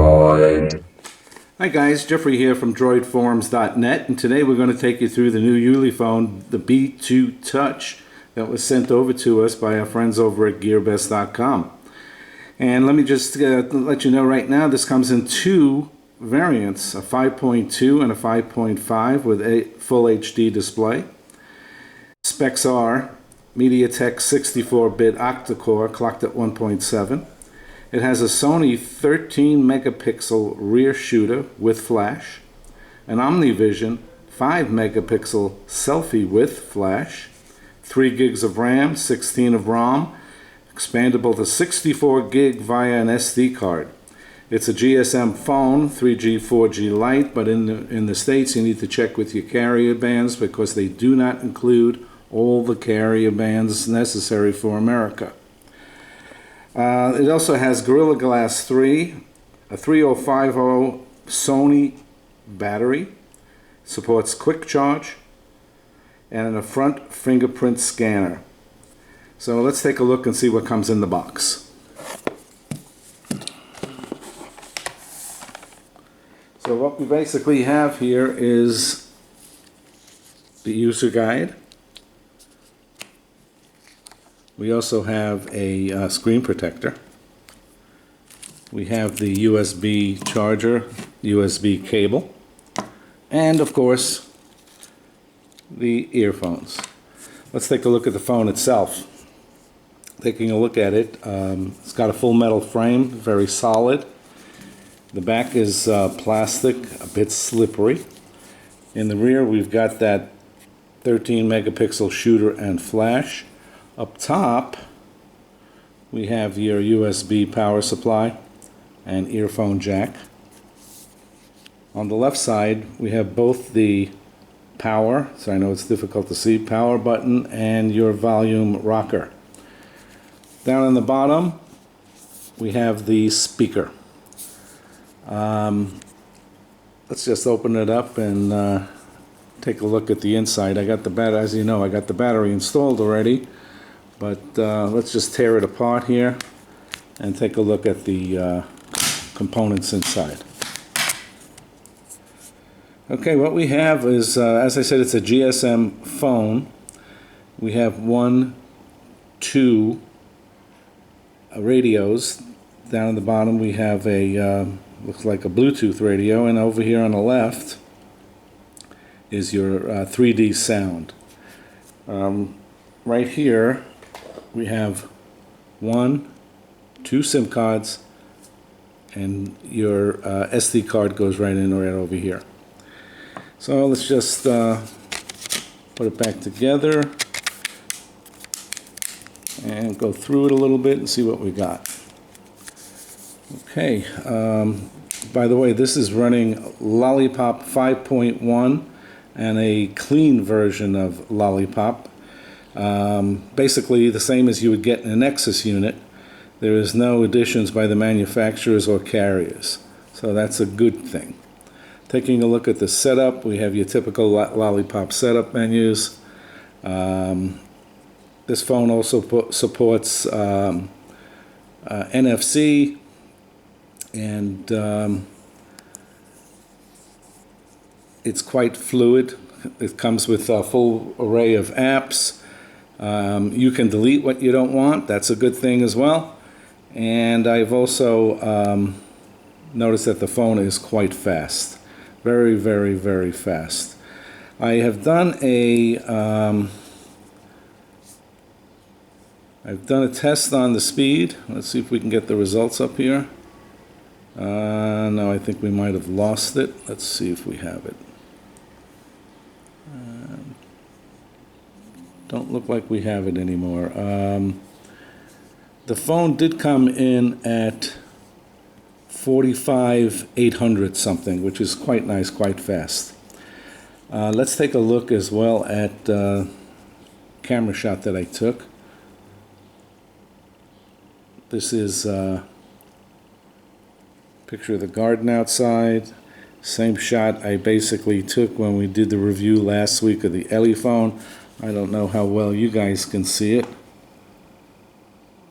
Droid. Hi guys, Jeffrey here from droidforums.net, and today we're going to take you through the new Ulephone, the B2 Touch, that was sent over to us by our friends over at gearbest.com. And let me just let you know right now, this comes in two variants, a 5.2 and a 5.5 with a full HD display. Specs are MediaTek 64-bit octa-core clocked at 1.7. It has a Sony 13 megapixel rear shooter with flash, an OmniVision 5 megapixel selfie with flash, 3 gigs of RAM, 16 of ROM, expandable to 64 gig via an SD card. It's a GSM phone, 3G, 4G Lite, but in the States you need to check with your carrier bands because they do not include all the carrier bands necessary for America. It also has Gorilla Glass 3, a 3050 Sony battery, supports quick charge, and a front fingerprint scanner. So let's take a look and see what comes in the box. So what we basically have here is the user guide. We also have a screen protector. We have the USB charger, USB cable, and of course the earphones. Let's take a look at the phone itself. Taking a look at it, it's got a full metal frame, very solid. The back is plastic, a bit slippery. In the rear we've got that 13 megapixel shooter and flash. Up top, we have your USB power supply and earphone jack. On the left side, we have both the power, so I know it's difficult to see, power button and your volume rocker. Down on the bottom, we have the speaker. Let's just open it up and take a look at the inside. I got the battery, as you know, I got the battery installed already. But let's just tear it apart here and take a look at the components inside. Okay, what we have is, as I said, it's a GSM phone. We have 2 radios. Down at the bottom we have a, looks like a Bluetooth radio, and over here on the left is your 3D sound. Right here we have 2 SIM cards, and your SD card goes right in right over here. So let's just put it back together and go through it a little bit and see what we got. Okay, by the way, this is running Lollipop 5.1 and a clean version of Lollipop. Basically the same as you would get in a Nexus unit. There is no additions by the manufacturers or carriers, so that's a good thing. Taking a look at the setup, we have your typical Lollipop setup menus. This phone also supports NFC, and it's quite fluid. It comes with a full array of apps. You can delete what you don't want. That's a good thing as well. And I've also noticed that the phone is quite fast. Very, very, very fast. I have done a test on the speed. Let's see if we can get the results up here. No, I think we might have lost it. Let's see if we have it. Don't look like we have it anymore. The phone did come in at 45,800 something, which is quite nice, quite fast. Let's take a look as well at camera shot that I took. This is a picture of the garden outside. Same shot I basically took when we did the review last week of the Ulephone. I don't know how well you guys can see it,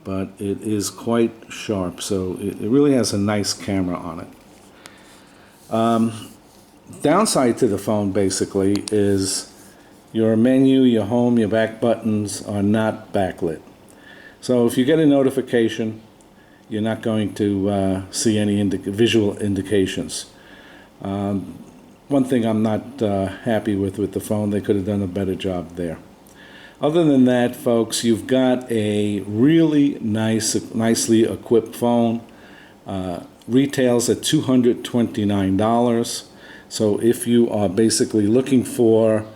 but it is quite sharp, so it really has a nice camera on it. Downside to the phone basically is your menu, your home, your back buttons are not backlit. So if you get a notification, you're not going to see any visual indications. One thing I'm not happy with the phone, they could have done a better job there. Other than that, folks, you've got a really nicely equipped phone. Retails at $229. So if you are basically looking for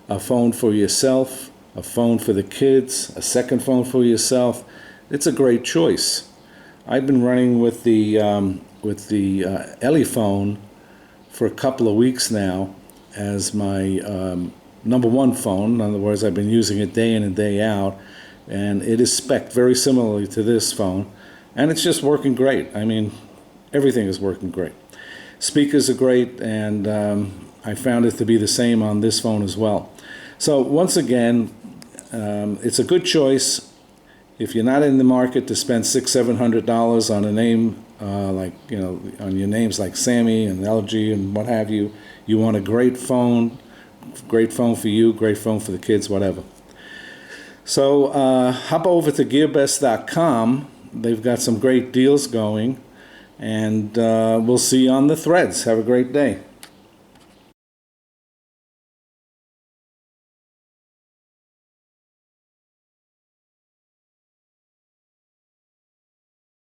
a phone for yourself, a phone for the kids, a second phone for yourself, it's a great choice. I've been running with the Ulephone for a couple of weeks now as my number one phone. In other words, I've been using it day in and day out, and it is spec'd very similarly to this phone, and it's just working great. I mean, everything is working great. Speakers are great, and I found it to be the same on this phone as well. So once again, it's a good choice. If you're not in the market to spend $600-700 on a name on your names like Sammy and LG and what have you, you want a great phone for you, great phone for the kids, whatever. So hop over to gearbest.com. They've got some great deals going, and we'll see you on the threads. Have a great day.